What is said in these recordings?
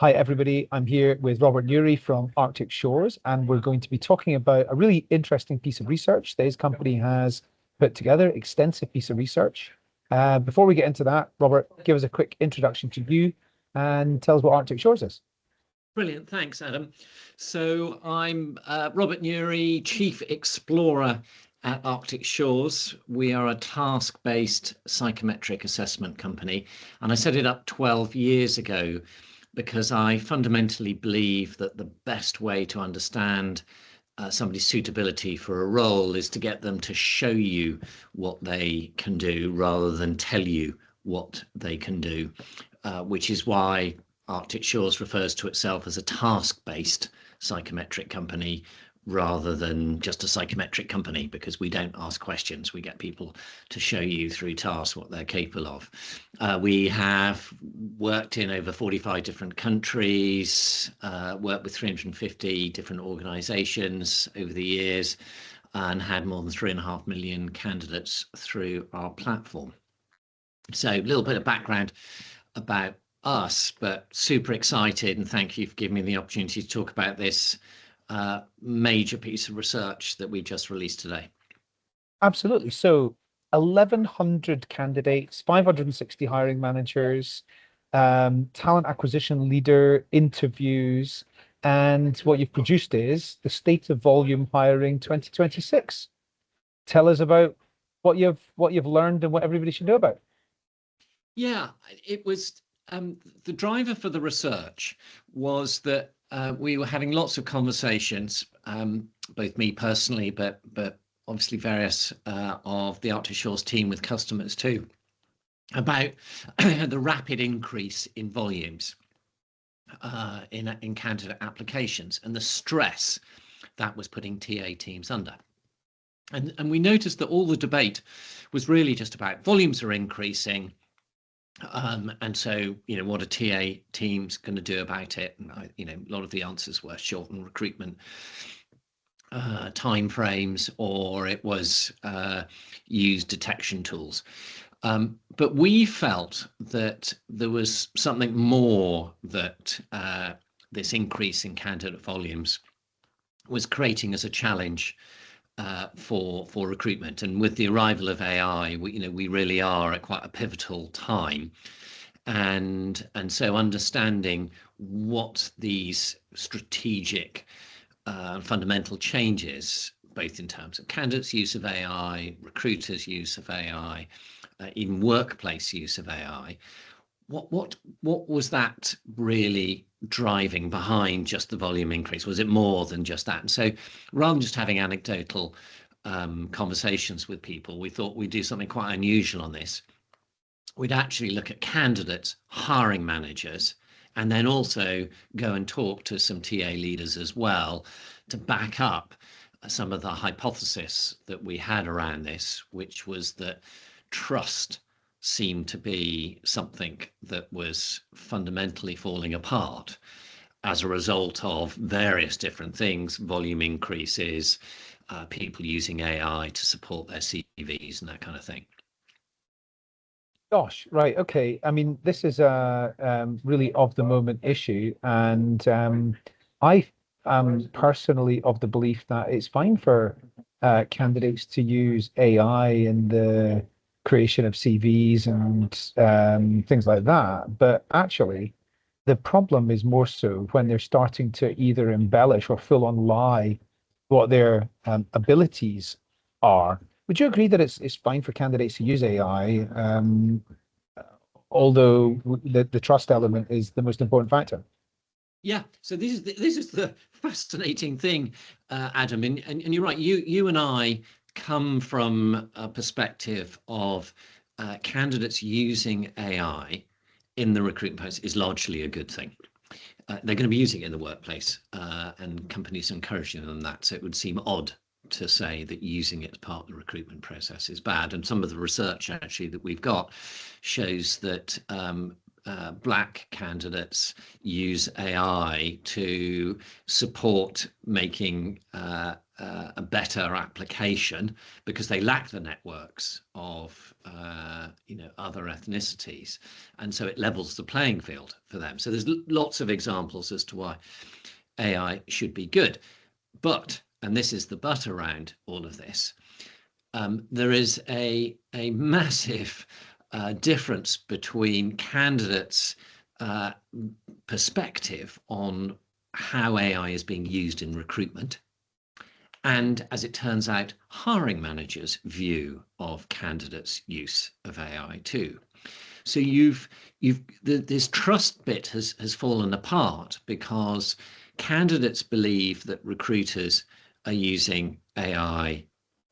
Hi, everybody. I'm here with Robert Newry from Arctic Shores, and we're going to be talking about a really interesting piece of research that his company has put together, extensive piece of research. Before we get into that, Robert, give us a quick introduction to you and tell us what Arctic Shores is. Brilliant. Thanks, Adam. So I'm Robert Newry, Chief Explorer at Arctic Shores. We are a task-based psychometric assessment company, and I set it up 12 years ago because I fundamentally believe that the best way to understand somebody's suitability for a role is to get them to show you what they can do rather than tell you what they can do, which is why Arctic Shores refers to itself as a task-based psychometric company rather than just a psychometric company, because we don't ask questions. We get people to show you through tasks what they're capable of. We have worked in over 45 different countries, worked with 350 different organizations over the years, and had more than 3.5 million candidates through our platform. So a little bit of background about us, but super excited, and thank you for giving me the opportunity to talk about this major piece of research that we just released today. Absolutely. So 1,100 candidates, 560 hiring managers, talent acquisition leader interviews, and what you've produced is the State of Volume Hiring 2026. Tell us about what you've learned and what everybody should know about. Yeah, it was the driver for the research was that we were having lots of conversations, both me personally, but obviously various of the Arctic Shores team with customers too, about the rapid increase in volumes in candidate applications and the stress that was putting TA teams under. And we noticed that all the debate was really just about volumes are increasing. And so, what are TA teams going to do about it? And a lot of the answers were shorten recruitment time frames, or it was use detection tools. But we felt that there was something more that this increase in candidate volumes was creating as a challenge for recruitment. And with the arrival of AI, we really are at quite a pivotal time. And so understanding what these strategic fundamental changes, both in terms of candidates' use of AI, recruiters' use of AI, even workplace use of AI, what was that really driving behind just the volume increase? Was it more than just that? And so rather than just having anecdotal conversations with people, we thought we'd do something quite unusual on this. We'd actually look at candidates, hiring managers, and then also go and talk to some TA leaders as well to back up some of the hypothesis that we had around this, which was that trust seemed to be something that was fundamentally falling apart as a result of various different things, volume increases, people using AI to support their CVs and that kind of thing. Gosh, right. Okay. I mean, this is a really of the moment issue, and I am personally of the belief that it's fine for candidates to use AI in the creation of CVs and things like that. But actually, the problem is more so when they're starting to either embellish or full on lie what their abilities are. Would you agree that it's fine for candidates to use AI, although the trust element is the most important factor? Yeah, so this is the fascinating thing, Adam, and you're right. You and I come from a perspective of candidates using AI in the recruitment process is largely a good thing. They're going to be using it in the workplace, and companies are encouraging them that. So it would seem odd to say that using it as part of the recruitment process is bad. And some of the research actually that we've got shows that black candidates use AI to support making a better application because they lack the networks of other ethnicities, and so it levels the playing field for them. So there's lots of examples as to why AI should be good, but, and this is the but around all of this, there is a massive difference between candidates' perspective on how AI is being used in recruitment, and, as it turns out, hiring managers' view of candidates' use of AI too. So this trust bit has fallen apart because candidates believe that recruiters are using AI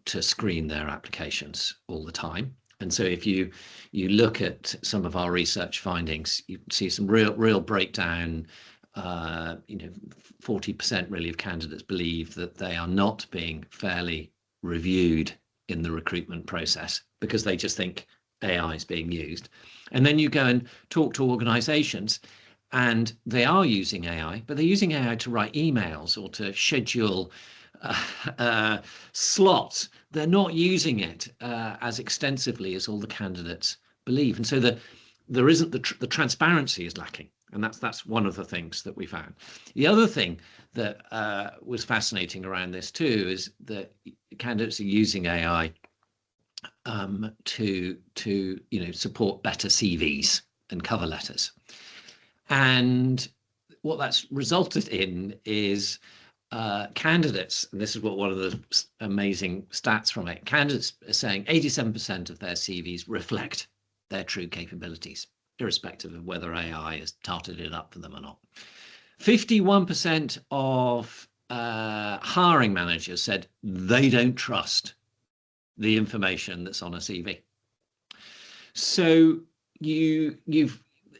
to screen their applications all the time. And so if you look at some of our research findings, you see some real breakdown. 40% really of candidates believe that they are not being fairly reviewed in the recruitment process because they just think AI is being used. And then you go and talk to organizations and they are using AI, but they're using AI to write emails or to schedule slots. They're not using it as extensively as all the candidates believe. And so there isn't the transparency is lacking. And that's one of the things that we found. The other thing that was fascinating around this too is that candidates are using AI to support better CVs and cover letters. And what that's resulted in is candidates, and this is what one of the amazing stats from it, candidates are saying 87% of their CVs reflect their true capabilities, irrespective of whether AI has tarted it up for them or not. 51% of hiring managers said they don't trust the information that's on a CV. So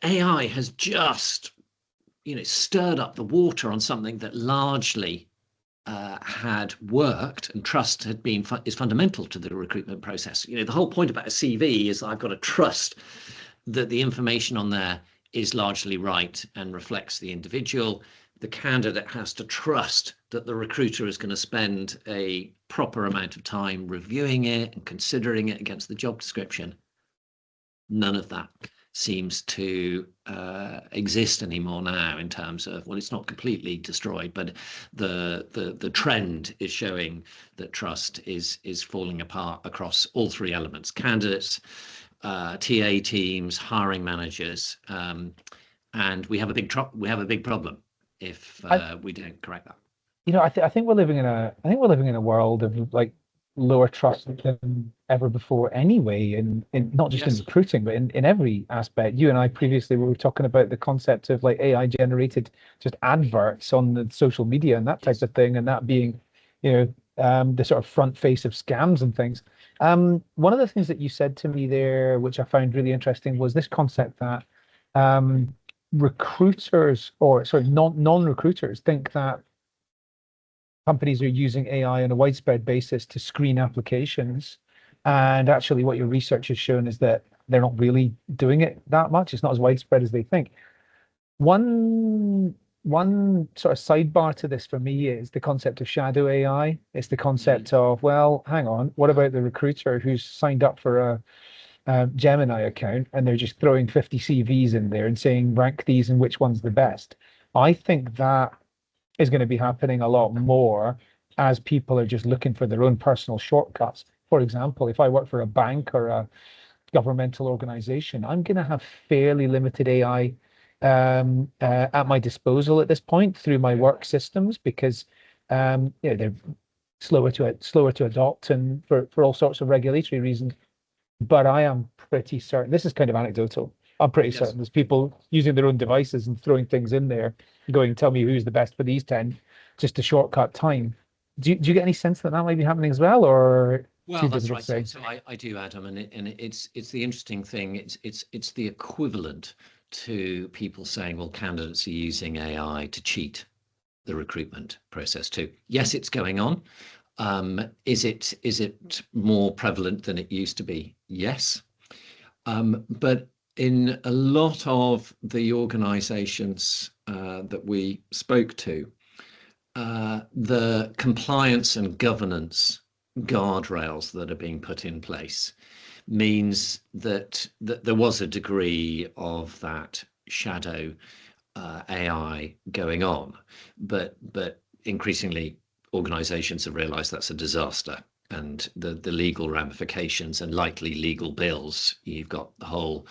AI has just stirred up the water on something that largely had worked, and trust is fundamental to the recruitment process. The whole point about a CV is I've got to trust that the information on there is largely right and reflects the individual. The candidate has to trust that the recruiter is going to spend a proper amount of time reviewing it and considering it against the job description. None of that seems to exist anymore now in terms of, well, it's not completely destroyed, but the trend is showing that trust is falling apart across all three elements: candidates, TA teams, hiring managers, and we have a big problem if we don't correct that. I think we're living in a world of like lower trust than ever before anyway, in not just in recruiting, but in every aspect. You and I previously were talking about the concept of like AI generated just adverts on the social media and that type of thing, and that being, the sort of front face of scams and things. One of the things that you said to me there, which I found really interesting, was this concept that recruiters, or sorry, non-recruiters, think that companies are using AI on a widespread basis to screen applications. And actually what your research has shown is that they're not really doing it that much. It's not as widespread as they think. One sort of sidebar to this for me is the concept of shadow AI. It's the concept of, well, hang on, what about the recruiter who's signed up for a Gemini account and they're just throwing 50 CVs in there and saying, rank these and which one's the best? I think that is going to be happening a lot more as people are just looking for their own personal shortcuts. For example, if I work for a bank or a governmental organization, I'm going to have fairly limited AI at my disposal at this point through my work systems, because they're slower to adopt and for all sorts of regulatory reasons. But I am pretty certain, this is kind of anecdotal, I'm pretty certain there's people using their own devices and throwing things in there, going, tell me who's the best for these 10, just to shortcut time. Do you get any sense that might be happening as well, or? Well, that's right. So I do, Adam, and it's the interesting thing. It's the equivalent to people saying, well, candidates are using AI to cheat the recruitment process too. Yes, it's going on. Is it more prevalent than it used to be? Yes. But in a lot of the organizations that we spoke to, the compliance and governance guardrails that are being put in place means that there was a degree of that shadow AI going on, but increasingly organizations have realized that's a disaster, and the legal ramifications and likely legal bills. You've got the whole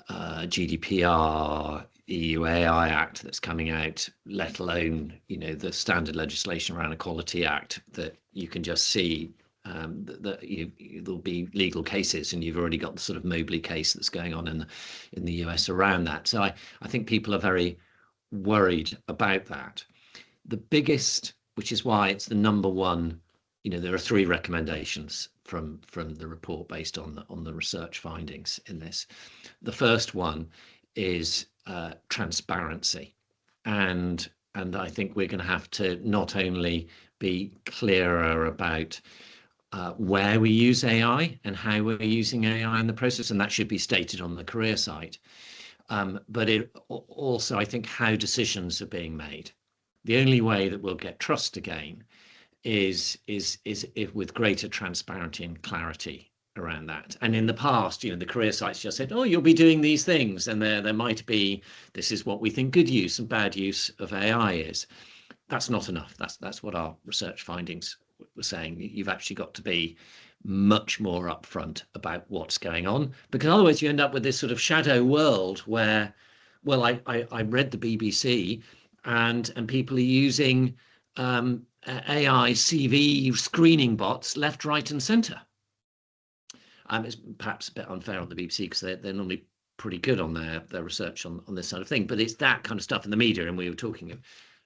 GDPR, EU AI Act that's coming out, let alone, you know, the standard legislation around Equality Act that you can just see that there'll be legal cases, and you've already got the sort of Mobley case that's going on in the US around that. So I think people are very worried about that. The biggest, which is why it's the number one, you know, there are 3 recommendations from the report based on the research findings in this. The first one is transparency, and I think we're going to have to not only be clearer about where we use AI and how we're using AI in the process, and that should be stated on the career site, but it also, I think, how decisions are being made. The only way that we'll get trust again is if with greater transparency and clarity around that. And in the past, you know, the career sites just said, oh, you'll be doing these things, and there might be, this is what we think good use and bad use of AI is. That's not enough. That's what our research findings were saying. You've actually got to be much more upfront about what's going on, because otherwise you end up with this sort of shadow world where, well, I read the BBC, and people are using AI CV screening bots left, right, and centre. It's perhaps a bit unfair on the BBC because they're normally pretty good on their research on this sort of thing, but it's that kind of stuff in the media, and we were talking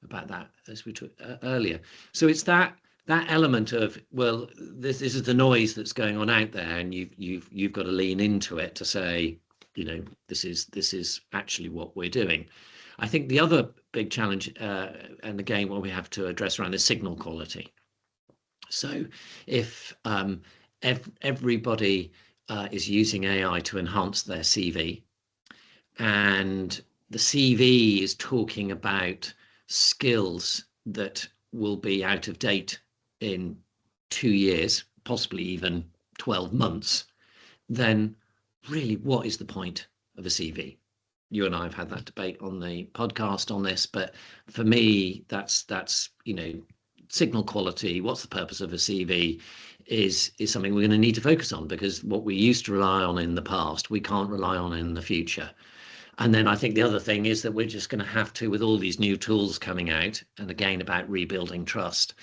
about that as we talked earlier. So it's that element of, well, this is the noise that's going on out there, and you've got to lean into it to say, you know, this is actually what we're doing. I think the other big challenge, and again, what we have to address around is signal quality. So if everybody is using AI to enhance their CV, and the CV is talking about skills that will be out of date in 2 years, possibly even 12 months, then really, what is the point of a CV? You and I have had that debate on the podcast on this, but for me, that's you know, signal quality. What's the purpose of a CV is something we're going to need to focus on, because what we used to rely on in the past, we can't rely on in the future. And then I think the other thing is that we're just going to have to, with all these new tools coming out, and again about rebuilding trust,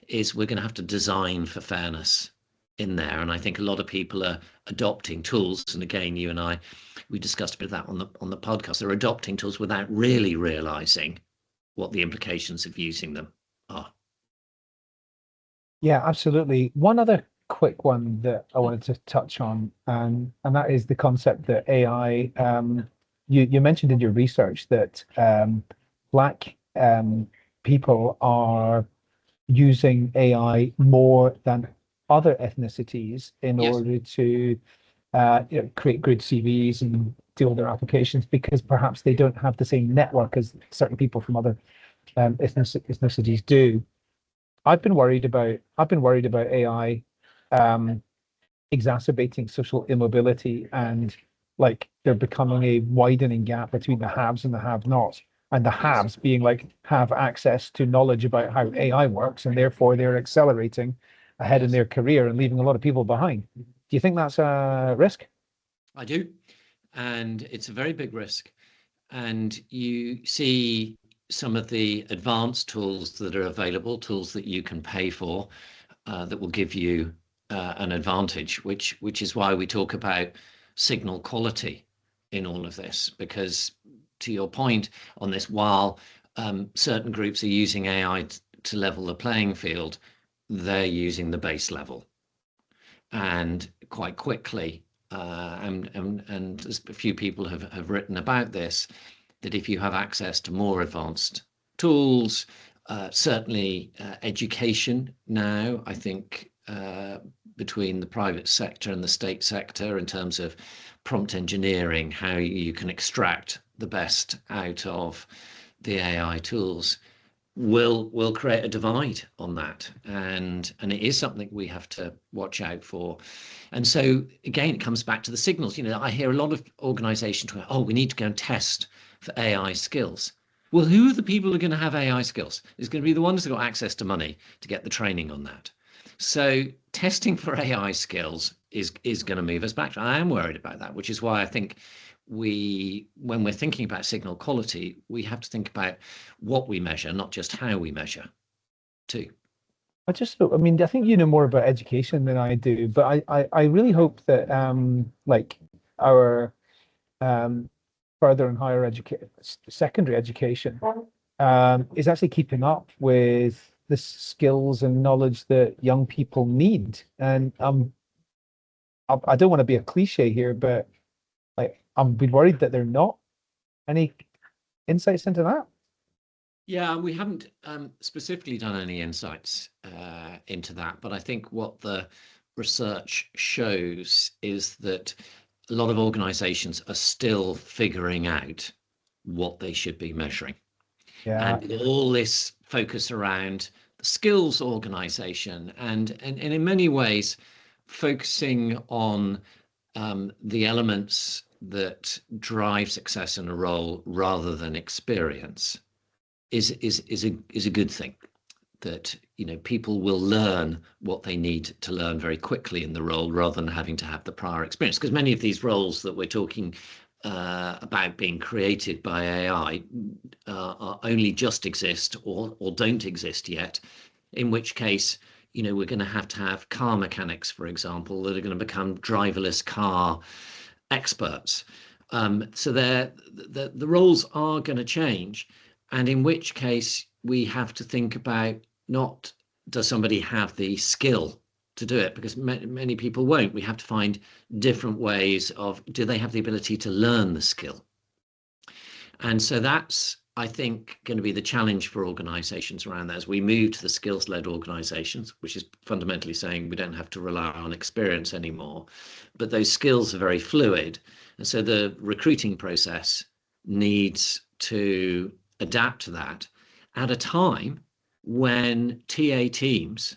is we're going to have to design for fairness in there. And I think a lot of people are adopting tools, and again, you and I, we discussed a bit of that on the podcast. They're adopting tools without really realizing what the implications of using them are. Yeah, absolutely. One other quick one that I wanted to touch on, and that is the concept that AI. You mentioned in your research that Black people are using AI more than other ethnicities in Yes. order to you know, create good CVs and deal with their applications, because perhaps they don't have the same network as certain people from other ethnicities do. I've been worried about AI exacerbating social immobility, and like there becoming a widening gap between the haves and the have-nots, and the haves being like have access to knowledge about how AI works, and therefore they're accelerating ahead in their career and leaving a lot of people behind. Do you think that's a risk? I do, and it's a very big risk. And you see some of the advanced tools that are available, tools that you can pay for, that will give you an advantage, which is why we talk about signal quality in all of this, because to your point on this, while certain groups are using AI to level the playing field, they're using the base level, and quite quickly, and as a few people have written about this, that if you have access to more advanced tools, certainly education now, I think between the private sector and the state sector in terms of prompt engineering, how you can extract the best out of the AI tools, will create a divide on that, and it is something we have to watch out for. And so again, it comes back to the signals. I hear a lot of organizations where, oh, we need to go and test for AI skills. Well, who are the people who are going to have AI skills? It's going to be the ones that got access to money to get the training on that. So testing for AI skills is going to move us back. I am worried about that, which is why I think when we're thinking about signal quality, we have to think about what we measure, not just how we measure too. I think you know more about education than I do, but I really hope that like our further and higher education, secondary education, is actually keeping up with the skills and knowledge that young people need. And I don't want to be a cliche here, but like I'm been worried that they're not. Any insights into that? Yeah, we haven't specifically done any insights into that, but I think what the research shows is that a lot of organizations are still figuring out what they should be measuring. Yeah. And all this focus around the skills organization and in many ways focusing on the elements that drive success in a role rather than experience is a good thing. That people will learn what they need to learn very quickly in the role rather than having to have the prior experience, because many of these roles that we're talking about being created by AI only just exist or don't exist yet, in which case we're going to have car mechanics, for example, that are going to become driverless car experts. So the roles are going to change, and in which case we have to think about, not does somebody have the skill to do it, because many people won't. We have to find different ways of, do they have the ability to learn the skill? And so that's, I think, going to be the challenge for organizations around that as we move to the skills-led organizations, which is fundamentally saying we don't have to rely on experience anymore, but those skills are very fluid. And so the recruiting process needs to adapt to that at a time when TA teams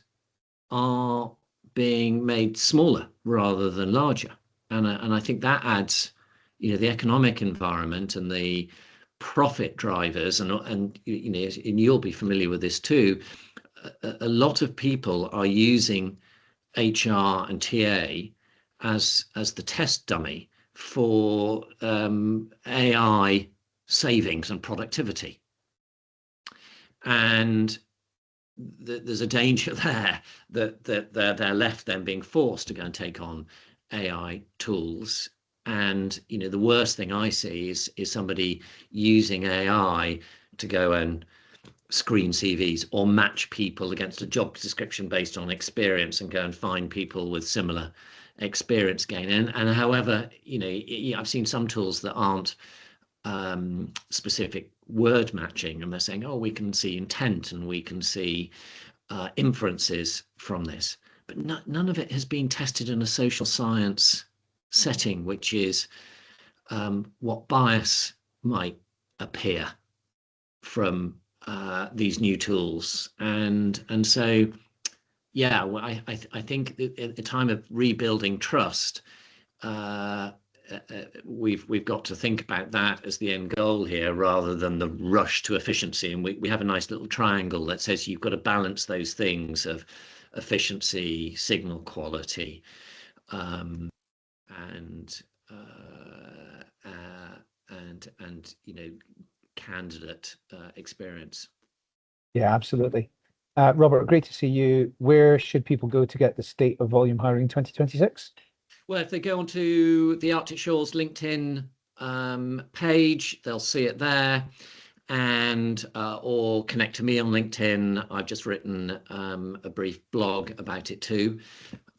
are being made smaller rather than larger. And I think that adds, the economic environment and the profit drivers, and you'll be familiar with this too. A lot of people are using HR and TA as the test dummy for AI savings and productivity. And there's a danger there that they're left then being forced to go and take on AI tools. And the worst thing I see is somebody using AI to go and screen CVs or match people against a job description based on experience and go and find people with similar experience gain. And however, I've seen some tools that aren't specific word matching, and they're saying, oh, we can see intent and we can see inferences from this, but none of it has been tested in a social science setting, which is what bias might appear from these new tools. And so yeah, well, I think at the time of rebuilding trust, we've got to think about that as the end goal here, rather than the rush to efficiency. And we have a nice little triangle that says you've got to balance those things of efficiency, signal quality, and candidate experience. Yeah, absolutely. Robert, great to see you. Where should people go to get the state of volume hiring 2026? Well, if they go onto the Arctic Shores LinkedIn page, they'll see it there, and or connect to me on LinkedIn. I've just written a brief blog about it too,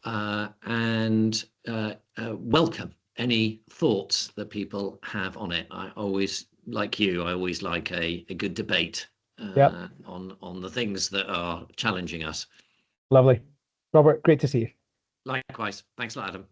and welcome any thoughts that people have on it. I always, like you, I always like a good debate on the things that are challenging us. Lovely. Robert, great to see you. Likewise. Thanks a lot, Adam.